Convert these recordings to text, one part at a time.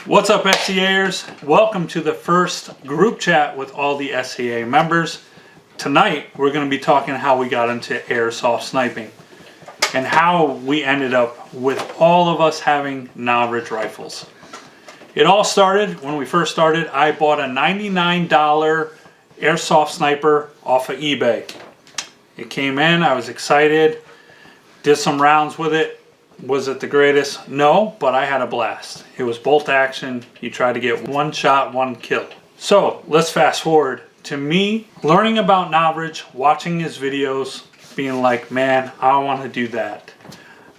What's up, S.C.A'ers? Welcome to the first group chat with all the S.C.A members. Tonight we're going to be talking how we got into airsoft sniping and how we ended up with all of us having Novritsch Rifles. It all started when we first started. I bought a $99 airsoft sniper off of eBay. It came in, I was excited, did some rounds with it. Was it the greatest? No, but I had a blast. It was bolt action. You try to get one shot, one kill. So let's fast forward to me learning about Novritsch, watching his videos, being like, man, I want to do that.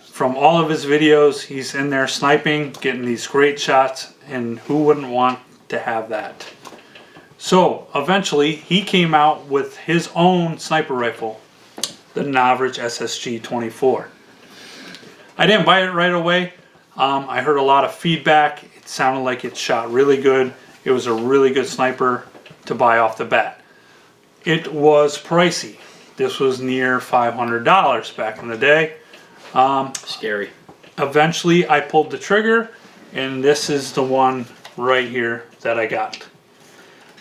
From all of his videos, he's in there sniping, getting these great shots, and who wouldn't want to have that? So eventually he came out with his own sniper rifle, the Novritsch Ssg24. I didn't buy it right away. I heard a lot of feedback. It sounded like it shot really good. It was a really good sniper to buy off the bat. It was pricey. This was near $500 back in the day. Scary. Eventually I pulled the trigger, and this is the one right here that I got.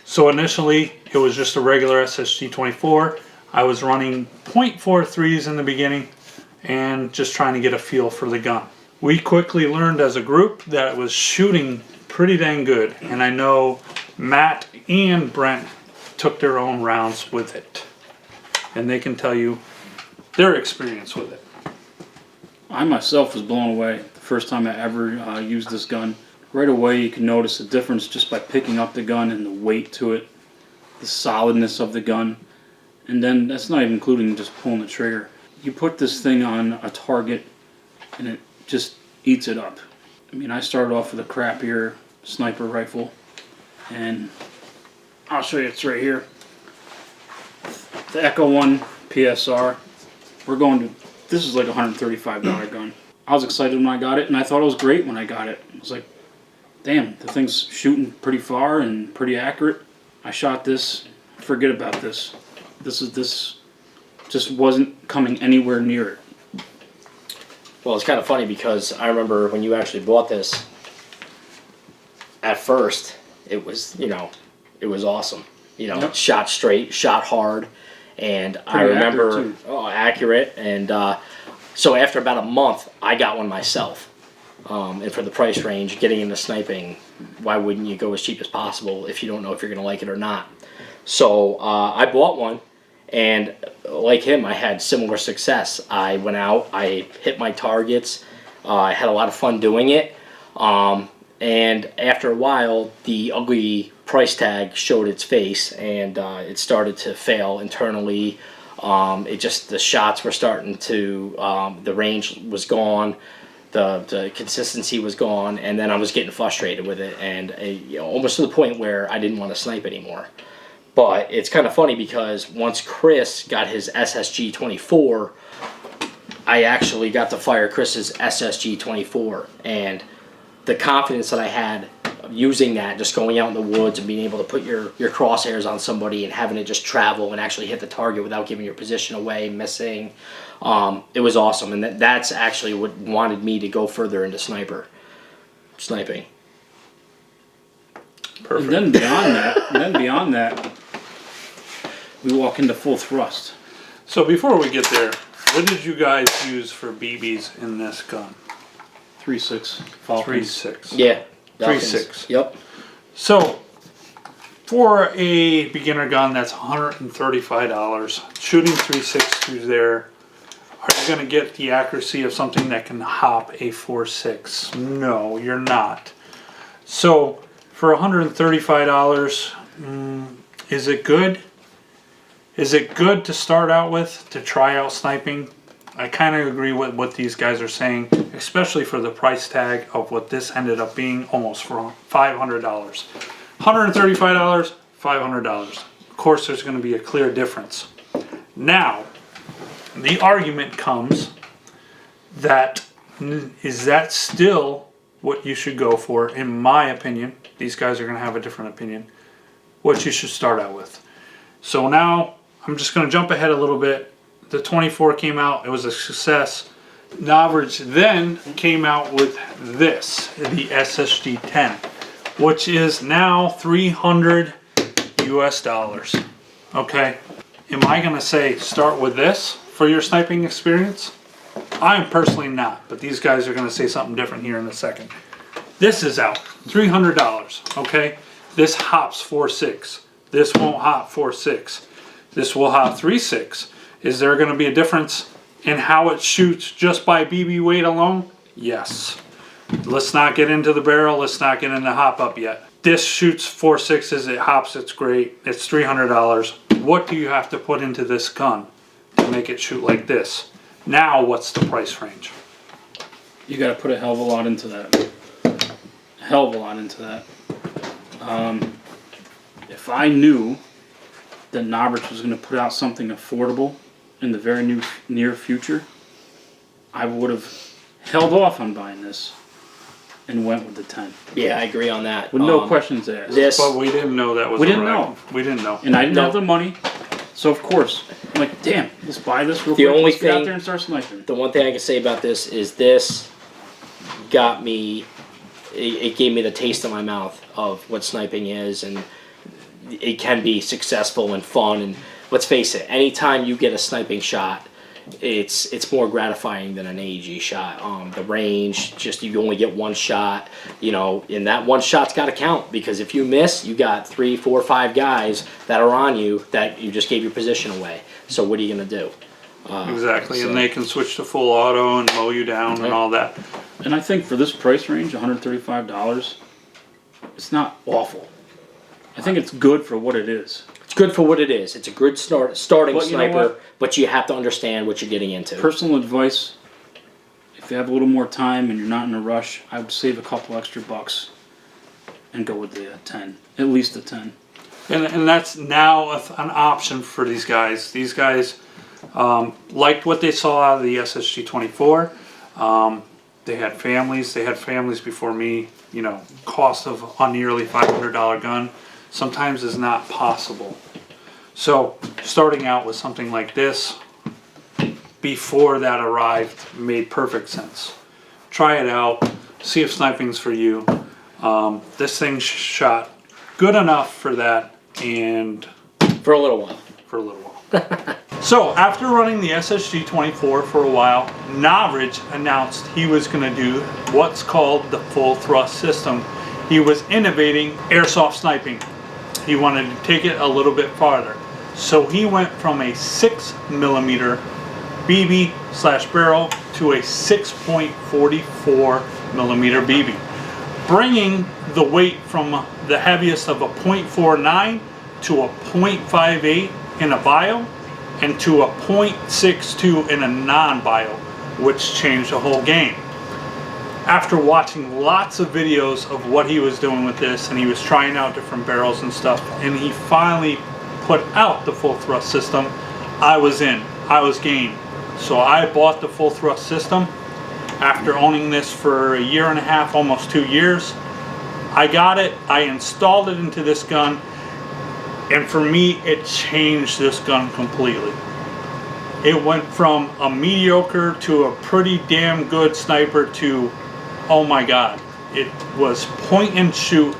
So initially it was just a regular Ssg24. I was running .43s in the beginning and just trying to get a feel for the gun. We quickly learned as a group that it was shooting pretty dang good, and I know Matt and Brent took their own rounds with it, and they can tell you their experience with it. I myself was blown away the first time I ever used this gun. Right away you can notice the difference just by picking up the gun and the weight to it, the solidness of the gun, and then that's not even including just pulling the trigger. You put this thing on a target and it just eats it up. I mean, I started off with a crappier sniper rifle, and I'll show you, it's right here. The Echo One Psr. This is like a $135 gun. I was excited when I got it, and I thought it was great when I got it. I was like, damn, the thing's shooting pretty far and pretty accurate. I shot this, forget about this. This just wasn't coming anywhere near it. Well, it's kind of funny because I remember when you actually bought this, at first, it was, it was awesome. Yep. Shot straight, shot hard, and Pretty I remember, accurate, accurate, and so after about a month, I got one myself. And for the price range, getting into sniping, why wouldn't you go as cheap as possible if you don't know if you're going to like it or not? So I bought one. And like him, I had similar success. I went out, I hit my targets, I had a lot of fun doing it, and after a while the ugly price tag showed its face, and it started to fail internally. The shots were starting to, the range was gone, the consistency was gone, and then I was getting frustrated with it, and almost to the point where I didn't want to snipe anymore. But it's kind of funny because once Chris got his Ssg24, I actually got to fire Chris's Ssg24, and the confidence that I had using that, just going out in the woods and being able to put your crosshairs on somebody and having it just travel and actually hit the target without giving your position away, missing, it was awesome. And that's actually what wanted me to go further into sniping. And Perfect. then beyond that, we walk into full thrust. So before we get there, what did you guys use for BBs in this gun? 3.6 Falcons. 3.6. Yeah. 3.6. Yep. So for a beginner gun that's $135, shooting 3.6 through there, are you going to get the accuracy of something that can hop a 4.6? No, you're not. So for $135, is it good? Is it good to start out with, to try out sniping? I kind of agree with what these guys are saying, especially for the price tag of what this ended up being, almost for $500. $135, $500. Of course, there's going to be a clear difference. Now, the argument comes that, is that still what you should go for? In my opinion, these guys are going to have a different opinion, what you should start out with. So now I'm just going to jump ahead a little bit. The 24 came out, it was a success. Novritsch then came out with this, the SSG10. which is now $300 US. Okay, am I gonna say start with this for your sniping experience? I'm personally not, but these guys are gonna say something different here in a second. This is out, $300, okay? This hops 4.6. This won't hop 4.6. This will hop 3.6. Is there gonna be a difference in how it shoots just by BB weight alone? Yes. Let's not get into the barrel, let's not get into hop up yet. This shoots 4.6s, it hops, it's great, it's $300. What do you have to put into this gun to make it shoot like this? Now, what's the price range? You got to put a hell of a lot into that. A hell of a lot into that. If I knew that Novritsch was going to put out something affordable in the very near future, I would have held off on buying this and went with the 10. Yeah, I agree on that. With no questions asked. But we didn't know that was We didn't arriving. know. We didn't know. And I didn't have the money, so of course, I'm like, damn, let's buy this real The quick. only Let's get out thing- there and start sniping. The one thing I can say about this is this got me, it gave me the taste in my mouth of what sniping is, and it can be successful and fun. And let's face it, anytime you get a sniping shot, it's more gratifying than an AEG shot. The range, just you only get one shot, you know, and that one shot's got to count, because if you miss, you got 3, 4, 5 guys that are on you that you just gave your position away. So what are you gonna do? Exactly, so- and they can switch to full auto and mow you down and all that. And I think for this price range, $135, it's not awful. I think it's good for what it is. It's good for what it is. It's a good starting But you know sniper, what? but you have to understand what you're getting into. Personal advice, if you have a little more time and you're not in a rush, I would save a couple extra bucks and go with the 10. At least a 10. And that's now an option for these guys. These guys liked what they saw out of the SSG24. They had families. They had families before me. You know, cost of a nearly $500 gun sometimes is not possible. So starting out with something like this before that arrived made perfect sense. Try it out. See if sniping's for you. This thing shot good enough for that, and For a little while. for a little while. So after running the SSG24 for a while, Novritsch announced he was going to do what's called the full thrust system. He was innovating airsoft sniping. He wanted to take it a little bit farther. So he went from a 6mm BB/barrel to a 6.44mm BB, bringing the weight from the heaviest of a .49 to a .58 in a bio, and to a .62 in a non-bio, which changed the whole game. After watching lots of videos of what he was doing with this, and he was trying out different barrels and stuff, and he finally put out the full thrust system, I was in. I was game. So I bought the full thrust system. After owning this for a year and a half, almost 2 years, I got it, I installed it into this gun, and for me, it changed this gun completely. It went from a mediocre to a pretty damn good sniper to, oh my god, it was point and shoot.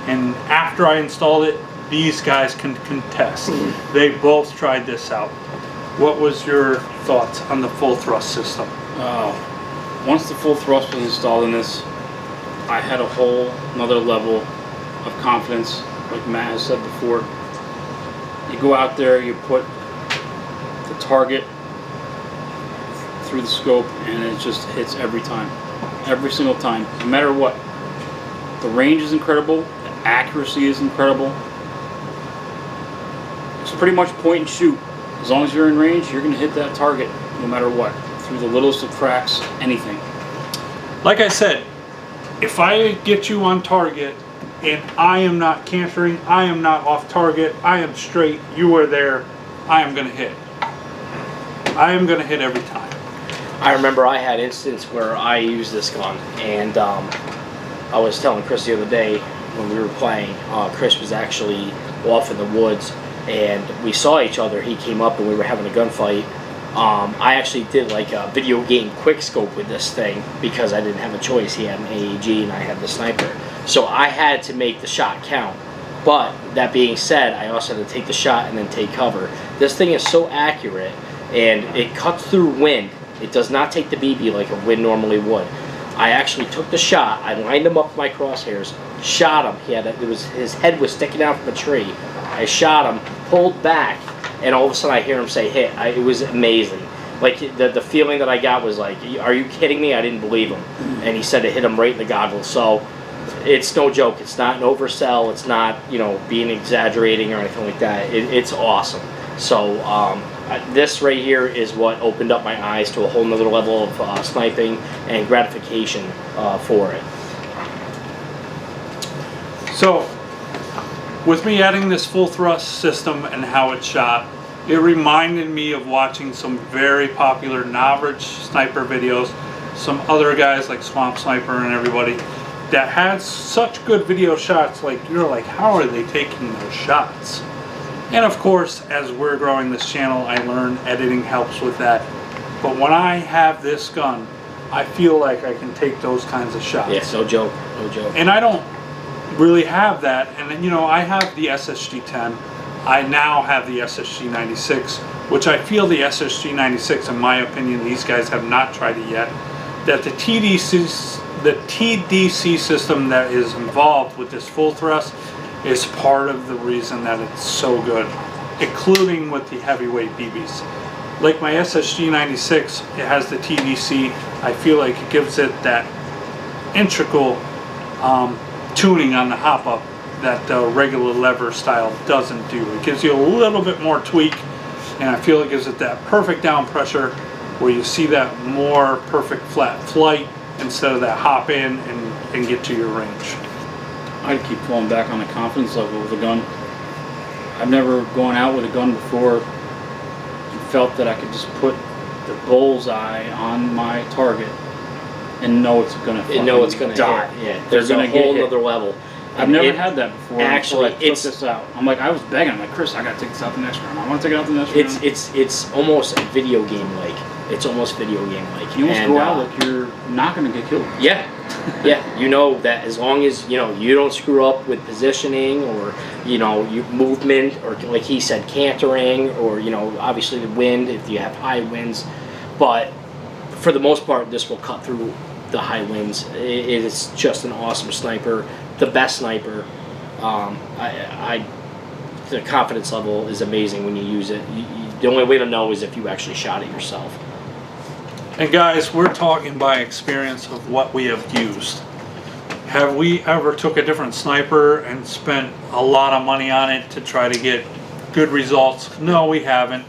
And after I installed it, these guys can contest. They both tried this out. What was your thoughts on the full thrust system? Once the full thrust was installed in this, I had a whole another level of confidence, like Matt has said before. You go out there, you put the target through the scope, and it just hits every time. Every single time, no matter what. The range is incredible, the accuracy is incredible. It's pretty much point and shoot. As long as you're in range, you're going to hit that target no matter what. Through the littlest of cracks, anything. Like I said, if I get you on target and I am not cantering, I am not off target, I am straight, you are there, I am going to hit. I am going to hit every time. I remember I had instance where I used this gun, and I was telling Chris the other day when we were playing, Chris was actually off in the woods, and we saw each other. He came up and we were having a gunfight. I actually did like a video game quick scope with this thing because I didn't have a choice. He had an AEG and I had the sniper. So I had to make the shot count. But that being said, I also had to take the shot and then take cover. This thing is so accurate, and it cuts through wind. It does not take the BB like a wind normally would. I actually took the shot. I lined him up with my crosshairs, shot him. His head was sticking out from a tree. I shot him, pulled back, and all of a sudden I hear him say hit. It was amazing. Like the feeling that I got was like, are you kidding me? I didn't believe him. And he said it hit him right in the goggles. So it's no joke. It's not an oversell. It's not, you know, being exaggerating or anything like that. It's awesome. So this right here is what opened up my eyes to a whole nother level of sniping and gratification for it. So, with me adding this full thrust system and how it shot, it reminded me of watching some very popular Novritsch sniper videos, some other guys like Swamp Sniper and everybody that had such good video shots. Like, you're like, how are they taking those shots? And of course, as we're growing this channel, I learned editing helps with that. But when I have this gun, I feel like I can take those kinds of shots. Yeah, no joke, no joke. And I don't really have that. And then, you know, I have the SSG10. I now have the SSG96, which I feel the SSG96, in my opinion, these guys have not tried it yet, that the TDC system that is involved with this full thrust is part of the reason that it's so good, including with the heavyweight BBs. Like my SSG96, it has the TDC. I feel like it gives it that integral tuning on the hop-up that the regular lever style doesn't do. It gives you a little bit more tweak, and I feel it gives it that perfect down pressure where you see that more perfect flat flight instead of that hop in and get to your range. I'd keep falling back on the confidence level with a gun. I've never gone out with a gun before and felt that I could just put the bullseye on my target and know it's gonna die. Hit. Yeah, there's a whole other level. I've never had that before. Actually, until I took this out. I'm like, I was begging. I'm like, Chris, I gotta take this out the next round. I want to take it out the next round. It's almost video game like. It's almost video game like. You almost go out like you're not gonna get killed. Yeah, yeah. You know that as long as you know you don't screw up with positioning or you know you movement or like he said cantering or you know obviously the wind if you have high winds, but for the most part this will cut through the high winds. It is just an awesome sniper, the best sniper. The confidence level is amazing when you use it. The only way to know is if you actually shot it yourself. And guys, we're talking by experience of what we have used. Have we ever took a different sniper and spent a lot of money on it to try to get good results? No, we haven't.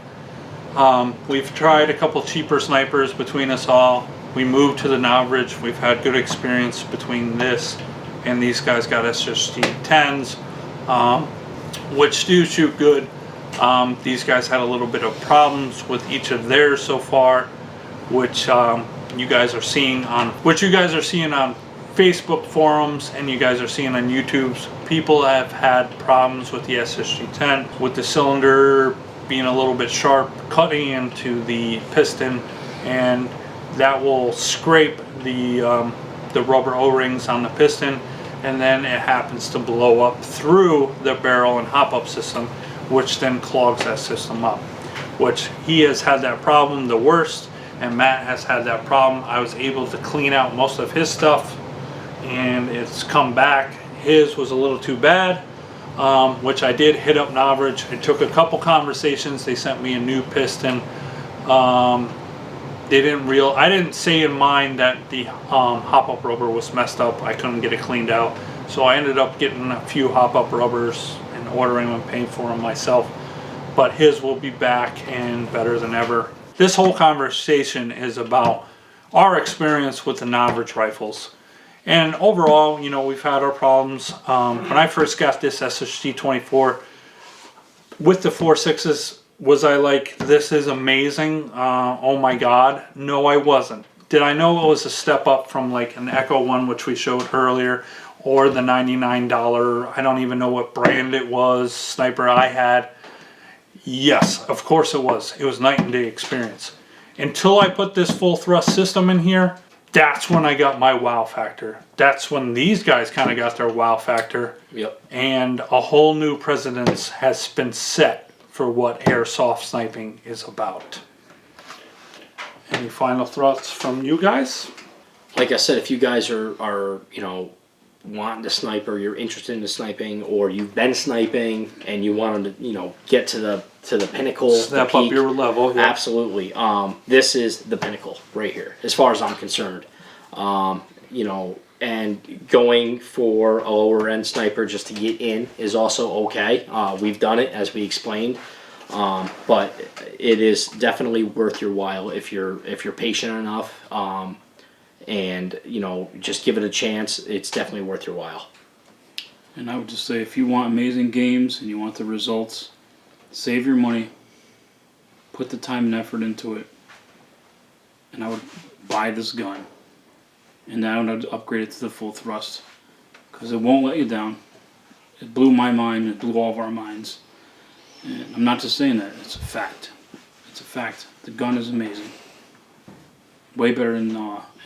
We've tried a couple cheaper snipers between us all. We moved to the Novritsch. We've had good experience between this and these guys got SSG10s, which do shoot good. These guys had a little bit of problems with each of theirs so far, which you guys are seeing on Facebook forums and you guys are seeing on YouTube's. People have had problems with the SSG10 with the cylinder being a little bit sharp, cutting into the piston, and that will scrape the rubber O-rings on the piston, and then it happens to blow up through the barrel and hop-up system, which then clogs that system up. Which he has had that problem the worst, and Matt has had that problem. I was able to clean out most of his stuff, and it's come back. His was a little too bad, which I did hit up Novritsch. It took a couple conversations. They sent me a new piston. I didn't say in mine that the hop-up rubber was messed up. I couldn't get it cleaned out. So I ended up getting a few hop-up rubbers and ordering them and paying for them myself. But his will be back and better than ever. This whole conversation is about our experience with the Novritsch rifles. And overall, you know, we've had our problems. When I first got this SSG24 with the 4.6s, was I like, this is amazing, oh my god? No, I wasn't. Did I know it was a step up from like an Echo one, which we showed earlier, or the $99, I don't even know what brand it was, sniper I had? Yes, of course it was. It was night and day experience. Until I put this full thrust system in here, That's when I got my wow factor. That's when these guys kind of got their wow factor. Yep. And a whole new precedence has been set for what airsoft sniping is about. Any final thoughts from you guys? Like I said, if you guys are you know, wanting to snipe, or you're interested in the sniping, or you've been sniping and you want to, you know, get to the pinnacle, Step the up peak, your level. Yeah. absolutely. This is the pinnacle right here, as far as I'm concerned. You know, and going for a lower end sniper just to get in is also okay. We've done it, as we explained, but it is definitely worth your while if you're patient enough. And you know, just give it a chance. It's definitely worth your while. And I would just say, if you want amazing games and you want the results, save your money, put the time and effort into it, and I would buy this gun. And I would upgrade it to the full thrust, because it won't let you down. It blew my mind. It blew all of our minds. And I'm not just saying that. It's a fact. It's a fact. The gun is amazing. Way better than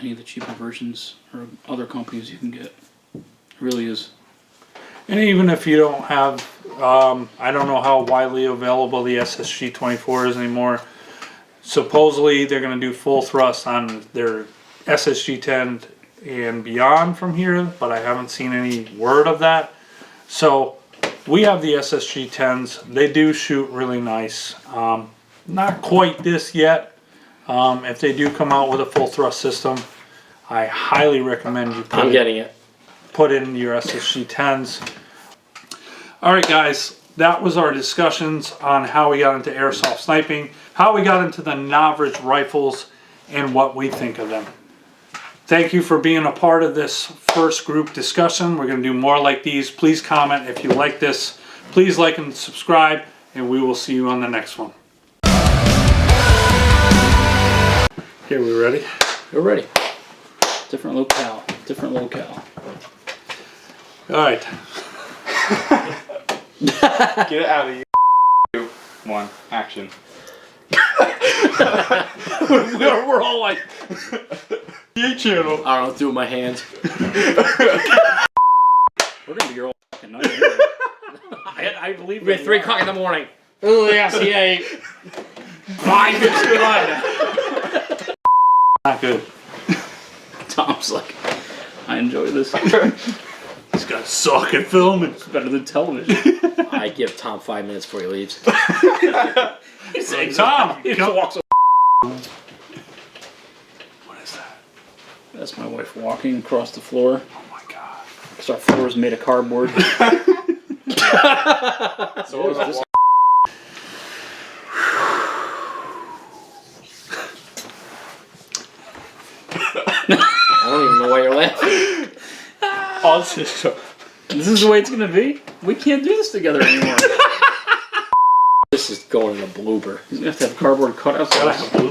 any of the cheaper versions or other companies you can get. It really is. And even if you don't have, I don't know how widely available the SSG24 is anymore. Supposedly they're going to do full thrust on their SSG10 and beyond from here, but I haven't seen any word of that. So we have the SSG10s. They do shoot really nice. Not quite this yet. If they do come out with a full thrust system, I highly recommend you I'm getting it. Put in your SSG10s. Alright guys, that was our discussions on how we got into airsoft sniping, how we got into the Novritsch Rifles, and what we think of them. Thank you for being a part of this first group discussion. We're going to do more like these. Please comment if you like this. Please like and subscribe, and we will see you on the next one. Okay, we ready? We're ready. Different locale. Different locale. Alright. Get it out of you. 2, 1, action. We're all like, Your channel. I don't know, do it with my hands. We're going to be here all fucking night. I believe We're 3 o'clock in the morning. Oh, the S.C.A. 5:51. not good. Tom's like, I enjoy this. This guy suck at filming. It's better than television. I give Tom 5 minutes before he leaves. He's saying, Tom, he just walks over. What is that? That's my wife walking across the floor. Oh my god. Because our floor is made of cardboard. So what was this? I don't even know why you're laughing. This is the way it's going to be? We can't do this together anymore. This is going in a blooper. He's going to have cardboard cutouts.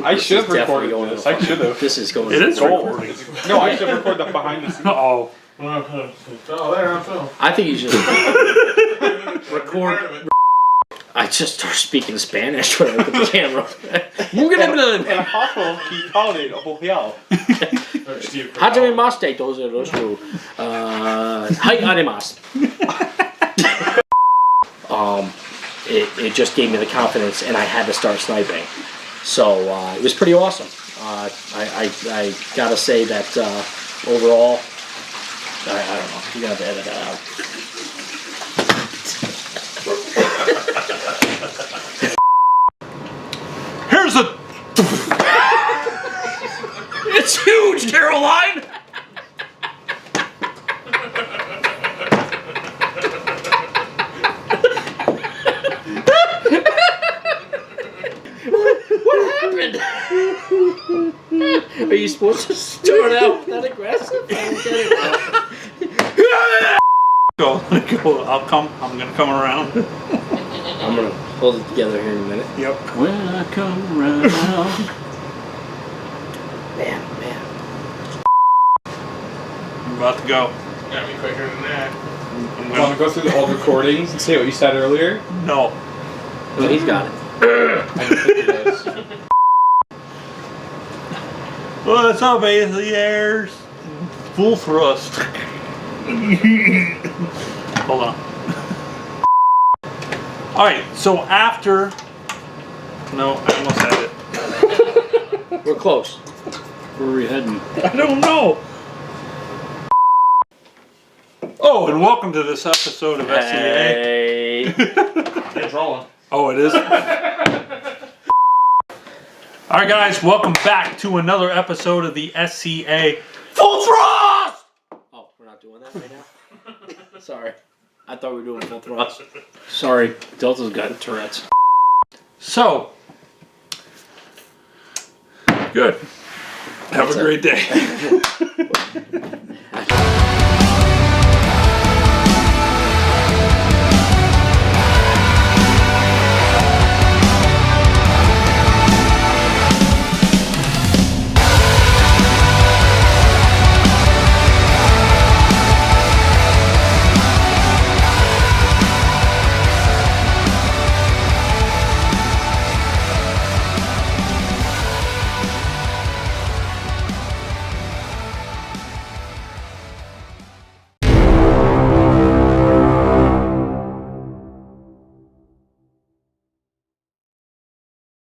I should have Definitely recorded going this. in a I should have. This is going It in is a blooper. recording. No, I should have recorded the behind the scenes. Uh-oh. Oh, there, I'm filming. I think you should record. I just start speaking Spanish when I look at the camera. En abajo, quítale el oficial. Hajime maste, those are those two. Hi, además. It just gave me the confidence, and I had to start sniping. So it was pretty awesome. I gotta say that overall, I don't know. You're gonna have to edit that out. Here's a... It's huge, Caroline! What happened? Are you supposed to start out that aggressive? I don't get it. Go. I'm gonna come around. I'm gonna hold it together here in a minute. Yep. When I come around. Man. I'm about to go. Gotta be quicker than that. I'm Want gonna... to go through the old recordings and say what you said earlier? No. Oh, he's got it. I didn't think of this. What's up, ACAers? Full thrust. Hold on. Alright, so after... No, I almost had it. We're close. Where are we heading? I don't know. Oh, and welcome to this episode of S.C.A. Hey. It's rolling. Oh, it is? Alright guys, welcome back to another episode of the S.C.A. Full Thrust! Oh, we're not doing that right now? Sorry. I thought we were doing full thrust. Sorry, Delta's got Tourette's. So, good. Have That's a great day.